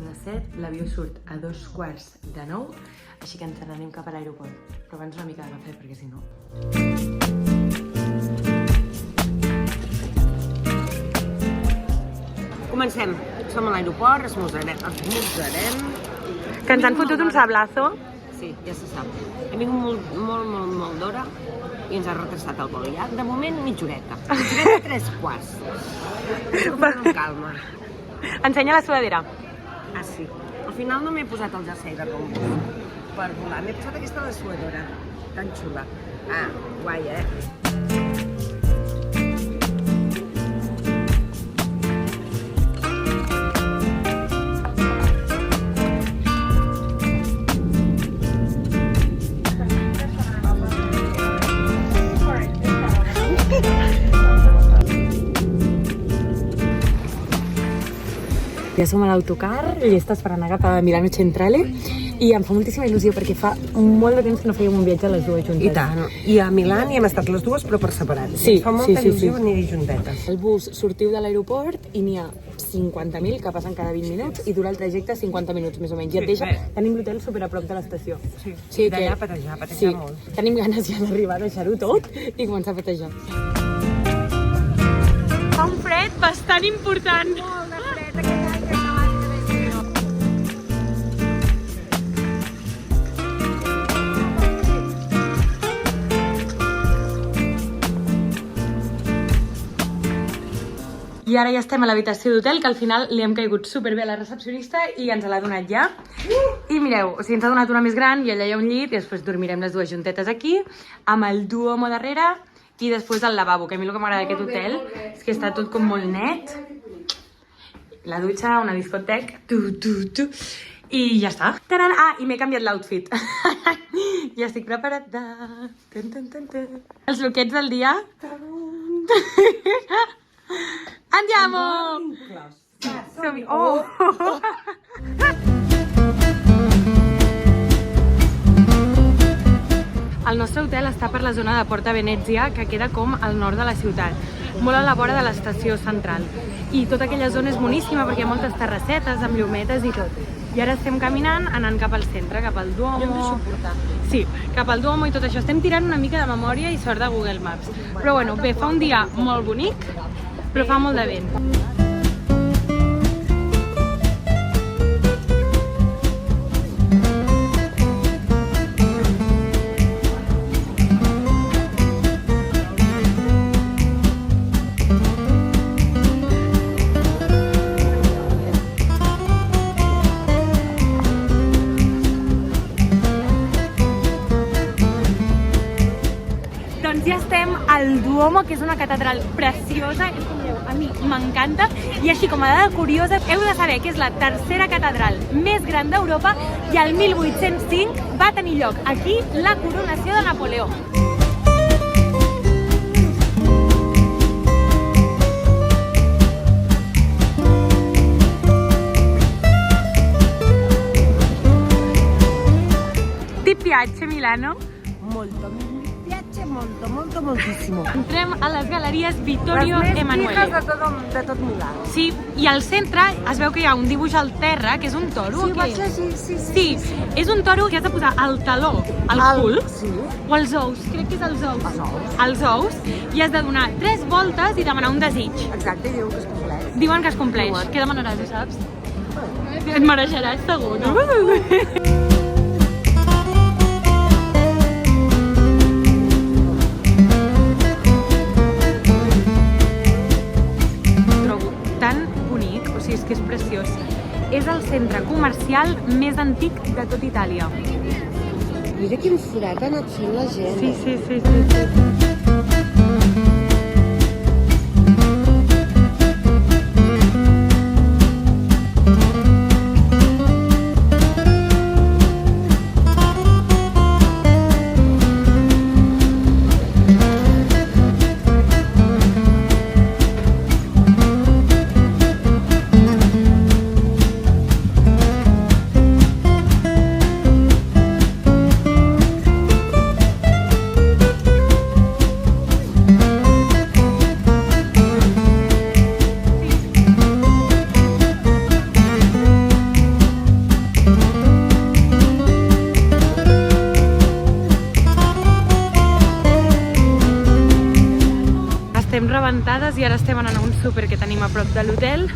les 7, l'avió surt a 8:45, així que ens n'anem cap a l'aeroport. Però abans una mica de cafè, perquè si no... Comencem. Som a l'aeroport, esmorzarem. Que ens han fotut un sablazo. Sí, ja se sap. Hem vingut molt d'hora i ens ha retrasat el vol. Ja, de moment, mitja horeta. 3 quarts. Amb calma. Ensenya la sudadera. Ah, sí. Al final no m'he posat el jersei de rombos per volar. M'he posat aquesta de suadora. Tan xula. Ah, guai, Ja som a l'autocar, llestes per anar cap a Milano Centrale i em fa moltíssima il·lusió perquè fa molt de temps que no fèiem un viatge a les dues juntes. I tant. I a Milà hi hem estat les dues, però per separat. Sí, fa molta il·lusió sí. venir-hi juntetes. El bus sortiu de l'aeroport i n'hi ha 50.000 que passen cada 20 minuts i dura el trajecte 50 minuts més o menys. I et deixa, tenim l'hotel super a prop de l'estació. Sí, d'allà a patejar molt. Tenim ganes ja d'arribar a deixar-ho tot i començar a patejar. Fa un fred bastant important. Molt de fred, aquest any que acabant de I ara ja estem a l'habitació d'hotel, que al final li hem caigut superbé a la recepcionista i ens l'ha donat ja. I mireu, o sigui, ens ha donat una més gran i allà hi ha un llit i després dormirem les dues juntetes aquí, amb el Duomo darrere i després el lavabo, que a mi el que m'agrada d'aquest hotel és que està tot com molt net. La dutxa, una discoteca, i ja està. Taran! Ah, i m'he canviat l'outfit. Ja estic preparada. Els lookets del dia. Andiamo! Som-hi! Oh! El nostre hotel està per la zona de Porta Venezia, que queda com al nord de la ciutat, molt a la vora de l'estació central. I tota aquella zona és boníssima perquè hi ha moltes terrassetes amb llumetes i tot. I ara estem caminant, anant cap al centre, cap al Duomo... Jo em deixo portar. Sí, cap al Duomo i tot això. Estem tirant una mica de memòria i sort de Google Maps. Però bueno, bé, fa un dia molt bonic, però fa molt de vent. Doncs ja estem al Duomo, que és una catedral preciosa, és com dieu, a mi m'encanta, i així com a dada curiosa, heu de saber que és la tercera catedral més gran d'Europa i el 1805 va tenir lloc aquí la coronació de Napoleó. Ti piace Milano? Molto, mi piace moltissimo. Entrem a les galeries Vittorio Emanuele. Les més piques de tot Milà. Sí, i al centre es veu que hi ha un dibuix al terra, que és un toro. Sí, ho vaig llegir, Sí, és un toro que has de posar el taló al cul, Sí. o els ous, crec que és els ous. Els ous. Els ous, i has de donar 3 voltes i demanar un desig. Exacte, diu que es compleix. Diuen que es compleix. Diuen. Què demanaràs, ho saps? Et mereixeràs, segur, no? Trobo tan bonic, o sigui, és que és preciós. És el centre comercial més antic de tot Itàlia. Mira quin forat ha anat fent la gent. Sí. rebentades i ara estem anant a un súper que tenim a prop de l'hotel,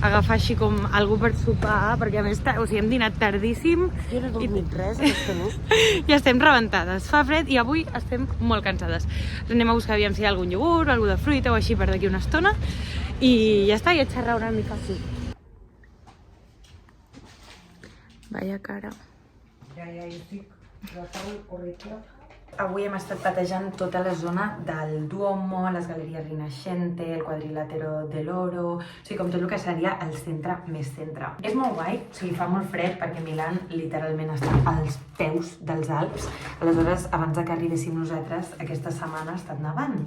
agafar així com algú per sopar, perquè a més hem dinat tardíssim Jo no he dormit res aquesta nit. i estem rebentades. Fa fred i avui estem molt cansades. Anem a buscar aviam si hi ha algun iogurt, algú de fruita o així per d'aquí una estona i ja està, i a xerrar una mica així. Vaya cara. Ja, jo estic bastant horrible. Avui hem estat patejant tota la zona del Duomo, les galeries Rinascente, el Quadrilatero dell'Oro, o sigui, com tot el que seria el centre més centre. És molt guai, o sigui, fa molt fred perquè Milà literalment està als peus dels Alps. Aleshores, abans que arribéssim nosaltres, aquesta setmana ha estat nevant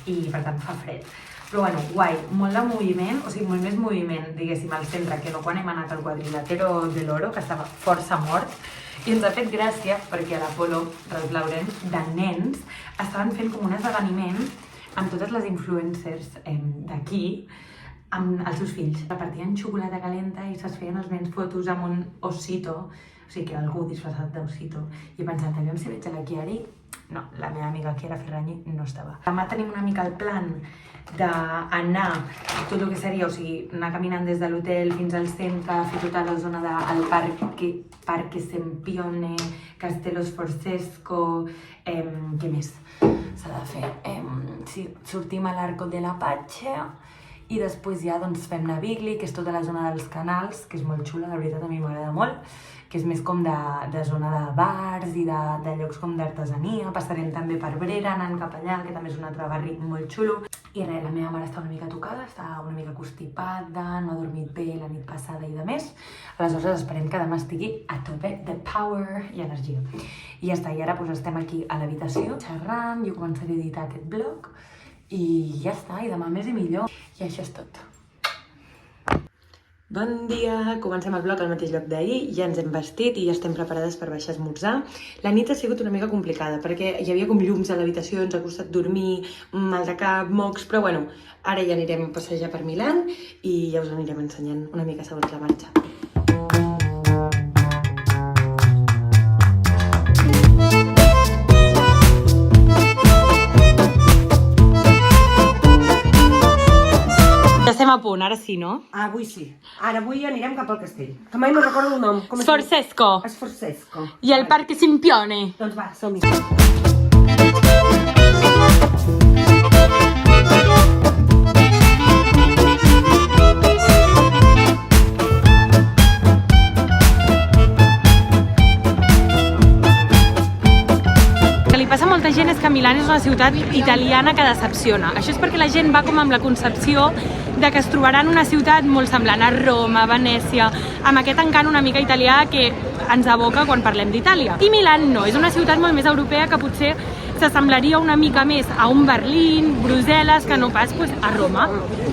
i per tant fa fred. Però bueno, guai, molt de moviment, o sigui, molt més moviment, diguéssim, al centre que no quan hem anat al Quadrilatero dell'Oro, que estava força mort. I ens ha fet gràcia perquè a l'Apolo, Ralph Lauren, de nens, estaven fent com un esdeveniment amb totes les influencers d'aquí, amb els seus fills. Repartien xocolata calenta i se'ls feien els nens fotos amb un osito, o sigui que era algú disfressat d'osito. I he pensat, aviam si veig a la Chiari. No, la meva amiga Chiara Ferragni no estava. Demà tenim una mica el plan d'anar tot el que seria, o sigui, anar caminant des de l'hotel fins al centre, fer tota la zona del Parque Sempione, Castello Sforzesco, què més s'ha de fer? Sí, sortim a l'Arco de l'Apache i després ja doncs fem Navigli, que és tota la zona dels canals, que és molt xula, la veritat a mi m'agrada molt, que és més com de zona de bars i de llocs com d'artesania. Passarem també per Brera, anant cap allà, que també és un altre barri molt xulo. I res, la meva mare està una mica tocada, està una mica constipada, no ha dormit bé la nit passada i de més. Aleshores esperem que demà estigui a tope de power i energia. I ja està, i ara doncs estem aquí a l'habitació xerrant, jo començaré a editar aquest vlog i ja està, i demà més i millor. I això és tot. Bon dia! Comencem el vlog al mateix lloc d'ahir, ja ens hem vestit i ja estem preparades per baixar a esmorzar. La nit ha sigut una mica complicada perquè hi havia com llums a l'habitació, ens ha costat dormir, mal de cap, mocs, però bueno, ara ja anirem a passejar per Milà i ja us anirem ensenyant una mica segons la marxa. Ja estem a punt, ara sí, no? Avui sí. Avui anirem cap al castell. Que mai me'n recordo el nom. Sforzesco. Sforzesco. I el Parque Sempione. Doncs va, som-hi. Passa a molta gent és que Milà és una ciutat italiana que decepciona. Això és perquè la gent va com amb la concepció de que es trobaran una ciutat molt semblant a Roma, Venècia, amb aquest encant una mica italià que ens evoca quan parlem d'Itàlia. I Milà no, és una ciutat molt més europea que potser s'assemblaria una mica més a un Berlín, Brussel·les, que no pas a Roma.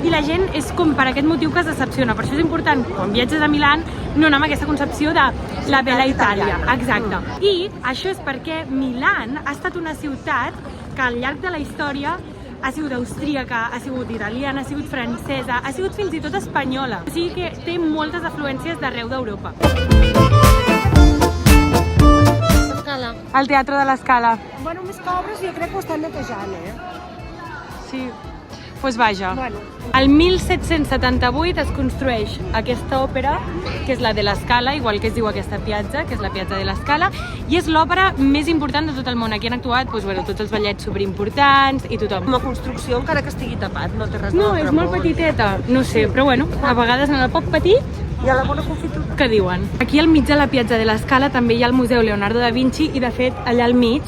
I la gent és com per aquest motiu que es decepciona. Per això és important, quan viatges a Milà, no anar amb aquesta concepció de la bella Itàlia. Exacte. I això és perquè Milà ha estat una ciutat que al llarg de la història ha sigut austríaca, ha sigut italiana, ha sigut francesa, ha sigut fins i tot espanyola. O sigui que té moltes afluències d'arreu d'Europa. El Teatre de l'Escala. Bueno, més que obres jo crec que ho estan netejant, Sí. Doncs vaja. Bueno. El 1778 es construeix aquesta òpera, que és la de l'Escala, igual que es diu aquesta piazza, que és la Piazza de l'Escala, i és l'òpera més important de tot el món. Aquí han actuat tots els ballets superimportants i tothom. Com a construcció, encara que estigui tapat, no té res No, és molt petiteta, no sé, però bueno, a vegades en el poc petit i a la bona confitura. que diuen. Aquí al mig de la Piazza de l'Escala també hi ha el Museu Leonardo da Vinci i de fet allà al mig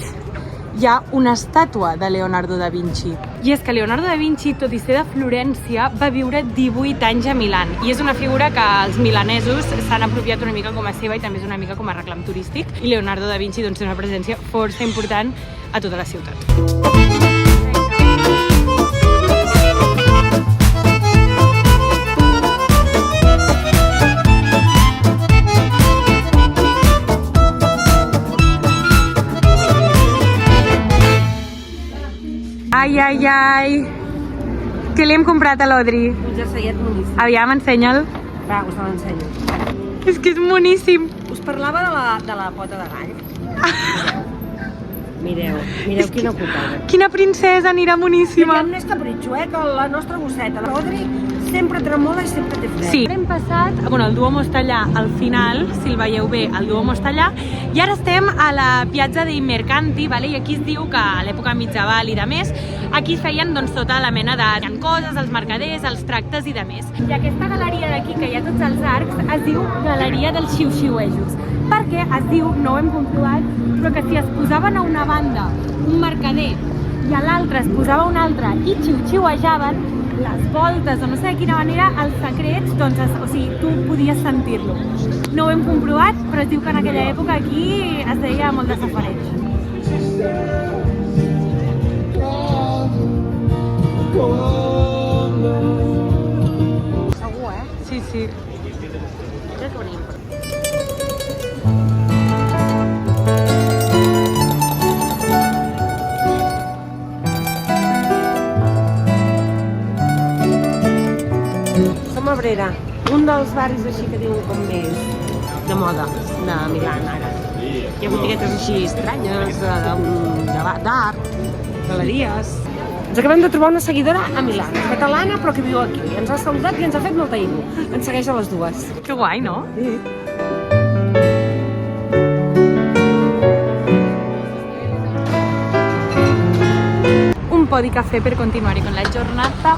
hi ha una estàtua de Leonardo da Vinci. I és que Leonardo da Vinci, tot i ser de Florència, va viure 18 anys a Milà. I és una figura que els milanesos s'han apropiat una mica com a seva i també és una mica com a reclam turístic. I Leonardo da Vinci doncs, té una presència força important a tota la ciutat. Ai, ai, ai. Què li hem comprat a l'Odri? Un jerseillet boníssim. Aviam, ensenya'l. Va, us l'ensenyo. És que és moníssim. Us parlava de la pota de gall. Mireu quina putada. Quina princesa, anirà boníssima. No és capritxo, que la nostra gosseta, la Rodri, sempre tremola i sempre té fred. Sí. Hem passat, el Duomo està allà al final, si el veieu bé, el Duomo està allà, i ara estem a la Piazza dei Mercanti, i aquí es diu que a l'època mitjaval i de més, aquí es feien tota la mena de coses, els mercaders, els tractes i de més. I aquesta galeria d'aquí, que hi ha tots els arcs, es diu Galeria dels Xiu-Xiuejos, perquè es diu, no ho hem comprovat, però que si es posaven a una banda un mercader i a l'altra es posava un altre i xiu-xiuejaven, les voltes o no sé de quina manera, els secrets, tu podies sentir-lo. No ho hem comprovat, però es diu que en aquella època aquí es deia molt de safareig. Segur, Sí, sí. Mira que venim. Som a Brera, un dels barris així que diuen com més de moda de Milà ara. Hi ha botiguetes així estranyes, d'art, galeries. Ens acabem de trobar una seguidora a Milà, catalana però que viu aquí. Ens ha saludat i ens ha fet molta il·lu. Ens segueix a les dues. Que guai, no? Sí. Un po' di caffè per continuare con la giornata.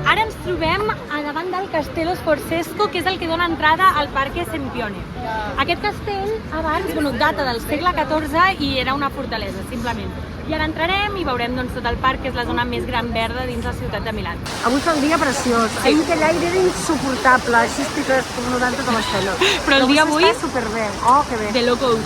Ara ens trobem a davant del Castello Sforzesco, que és el que dona entrada al Parque Sempione. Aquest castell abans data del segle XIV i era una fortalesa, simplement. I ara entrarem i veurem tot el parc, que és la zona més gran verda dins la ciutat de Milà. Avui fa un dia preciós. Ahir aquell aire era insuportable, així estic estornudant tota l'estona. Però el dia avui està superbé. Oh, que bé. De locos.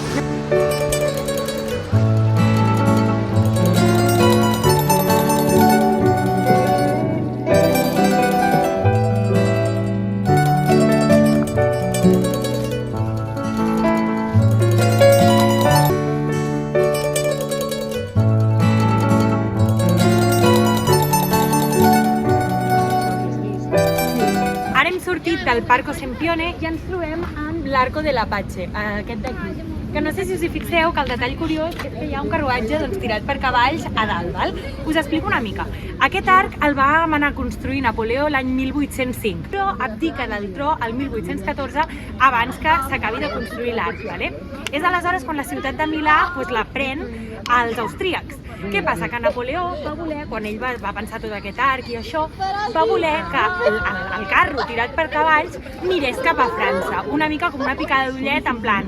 Del Parco Sempione i ens trobem amb l'Arco de l'Apache, aquest d'aquí. Que no sé si us hi fixeu, que el detall curiós és que hi ha un carruatge tirat per cavalls a dalt, val? Us explico una mica. Aquest arc el va manar a construir Napoleó l'any 1805, però abdica del tro al 1814 abans que s'acabi de construir l'arc, vale? És aleshores quan la ciutat de Milà la pren als austríacs. Què passa? Que Napoleó va voler, quan ell va pensar tot aquest arc i això, va voler que el carro tirat per cavalls mirés cap a França, una mica com una picada d'ullet, en plan,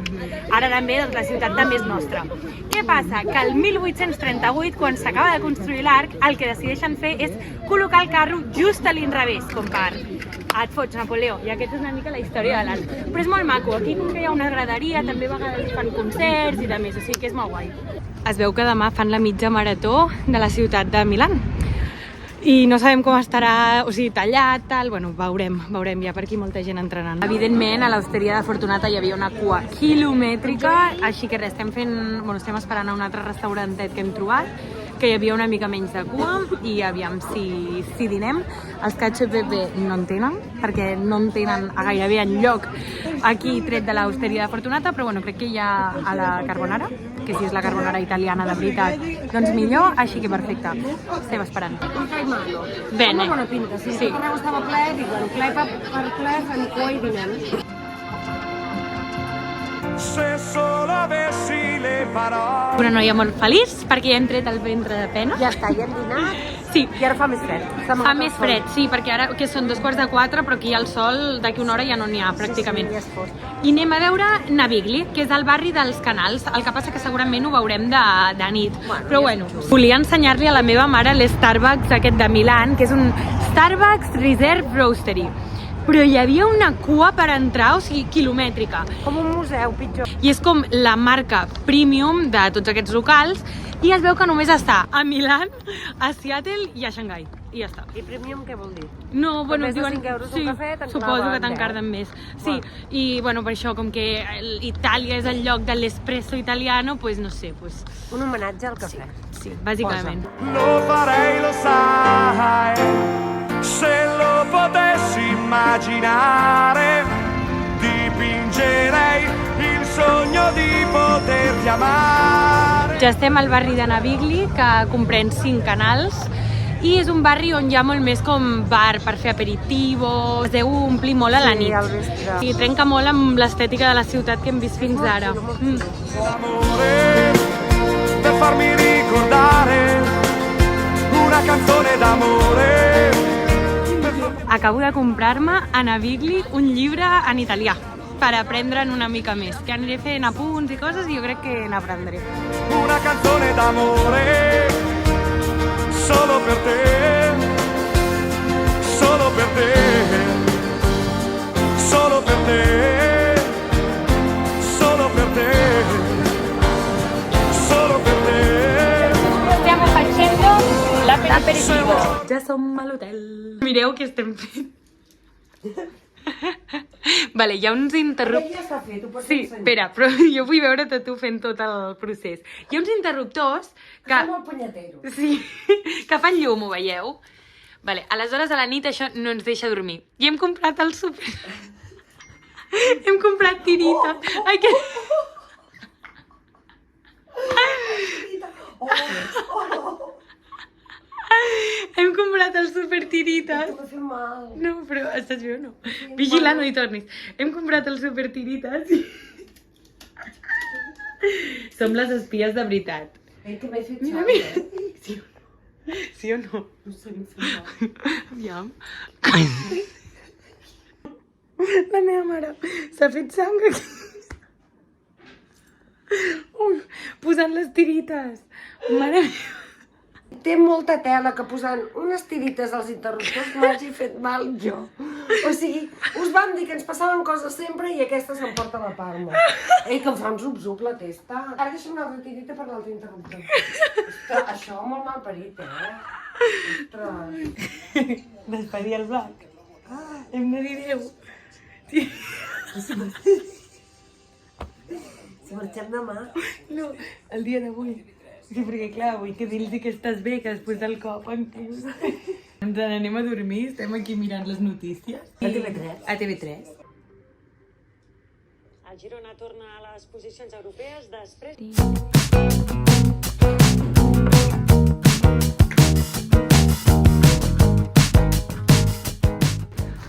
ara també la ciutat també és nostra. Què passa? Que el 1838, quan s'acaba de construir l'arc, el que decideixen fer és col·locar el carro just a l'inrevés, com per et fots, Napoleó, i aquesta és una mica la història de l'arc. Però és molt maco, aquí com que hi ha una graderia, també a vegades fan concerts i de més, o sigui que és molt guai. Es veu que demà fan la mitja marató de la ciutat de Milà. I no sabem com estarà, tallat, tal, veurem, hi ha per aquí molta gent entrenant. Evidentment, a l'Hosteria de Fortunata hi havia una cua quilomètrica, així que res, estem esperant a un altre restaurantet que hem trobat, que hi havia una mica menys de cua, i aviam si dinem. Els cacio e pepe no en tenen, perquè no en tenen a gairebé enlloc aquí tret de l'Hosteria de Fortunata, però crec que hi ha a la carbonara, que si és la carbonara italiana de veritat, doncs millor, així que perfecte. Estem esperant. Bene. Molt bona pinta, sí. Tot arreu estava ple, dic, ple per ple, fem cua i dinem. Una noia molt feliç perquè ja hem tret el ventre de pena. Ja està, ja hem dinat. Sí. I ara fa més fred. Fa més fred, sí, perquè ara que són 3:45, però aquí el sol d'aquí una hora ja no n'hi ha pràcticament. Sí, ja és fosc. I anem a veure Navigli, que és el barri dels Canals. El que passa que segurament ho veurem de nit. Però volia ensenyar-li a la meva mare l'Starbucks aquest de Milà, que és un Starbucks Reserve Roastery. Però hi havia una cua per entrar, quilomètrica. Com un museu, pitjor. I és com la marca premium de tots aquests locals, i es veu que només està a Milà, a Seattle i a Xangai. I ja està. I premium què vol dir? No, més de 5 euros un cafè, suposo que t'encarden més. Sí, i per això, com que Itàlia és el lloc de l'espresso italiano, no sé, un homenatge al cafè. Sí, bàsicament. Lo farei, lo sai, se lo potessi immaginare, ti di poterti amare. Ja estem al barri de Navigli, que comprèn 5 canals, i és un barri on hi ha molt més com bar per fer aperitivo, es deu omplir molt a la nit. al vespre. I trenca molt amb l'estètica de la ciutat que hem vist fins ara. Amore, per farmi ricordare una canzone d'amore. Acabo de comprar-me a Navigli un llibre en italià per aprendre'n una mica més, que aniré fent apunts i coses i jo crec que n'aprendré. Una canzone d'amore, solo per te, solo per te, solo per te, solo per te, solo per te. Stiamo facendo l'aperitivo. Ja som a l'hotel. Mireu què estem fent. Vale, hi ha uns interruptors... Ja s'ha fet, ho pots Sí, ensenyar. espera, però jo vull veure-te tu fent tot el procés. Hi ha uns interruptors que... Som molt punyeteros. Sí, que fan llum, ho veieu? Vale, aleshores a la nit això no ens deixa dormir. I hem comprat al súper... hem comprat tirites. Ai, que... Hem comprat al súper tirites. T'ho fer mal. No, però estàs bé o no? Vigila, no hi tornis. Hem comprat el súper tirites i... Som les espies de veritat. Que m'he fet Mira, xau, mira. Sí, sí o no? No sé, m'he fet mal. Aviam. La meva mare s'ha fet sang aquí. Ui, posant les tirites. Mare meva. Té molta tela que posant unes tirites als interruptors m'hagi fet mal jo. O sigui, us vam dir que ens passaven coses sempre i aquesta s'emporta la palma. Ei, que em fa un zup-zup la testa. Ara deixa'm una altra tirita per l'altre interruptor. Ostres, això molt mal parit, Ostres. Despedir el vlog. Hem de dir adéu. Sí. Si marxem demà... No, el dia d'avui. Sí, perquè clar, vull que dir-los que estàs bé, que després del cop en creus. Ens n'anem a dormir, estem aquí mirant les notícies. A TV3. A TV3. El Girona torna a les posicions europees després...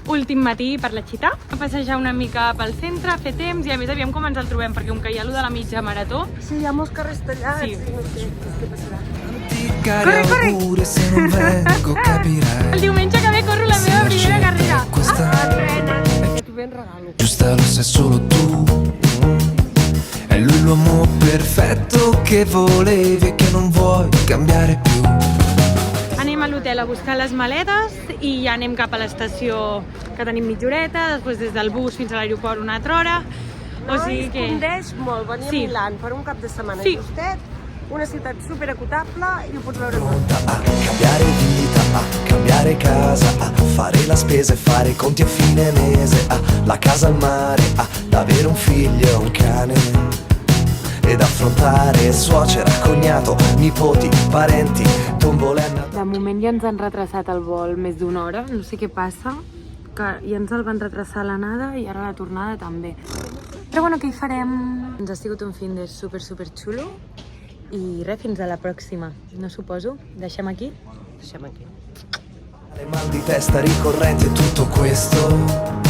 Últim matí per la città, a passejar una mica pel centre, a fer temps i a més aviam com ens el trobem, perquè com que hi ha allò de la mitja marató... Sí, hi ha molts carrers tallats. Sí. I no sé què passarà. Corre, corre! Oppure se non vengo capirai. El diumenge que ve corro la meva primera carrera. Questa Que t'ho ben regalo. giusta lo sei solo tu. È lui l'uomo perfetto che volevi e che non vuoi cambiare più. Anem a l'hotel a buscar les maletes i ja anem cap a l'estació, que tenim mitja horeta, després des del bus fins a l'aeroport una altra hora. O sigui que... Condeix molt venir Sí. a Milà per un cap de setmana Sí. justet, una ciutat superacotable i ho pots veure tot. Pronta a cambiare vita, a cambiare casa, a fare la spesa e fare i conti a fine mese, a la casa al mare, ad avere un figlio, un cane ed affrontare suocera, cognato, nipoti, parenti, tombole a Natale. De moment ja ens han retrasat el vol més d'una hora, no sé què passa, que ja ens el van retrasar l'anada i ara la tornada també. Però bueno, què hi farem? Ens ha sigut un fin de super xulo i res, fins a la pròxima, no suposo. Deixem aquí? Deixem aquí. Mal di testa ricorrente tutto questo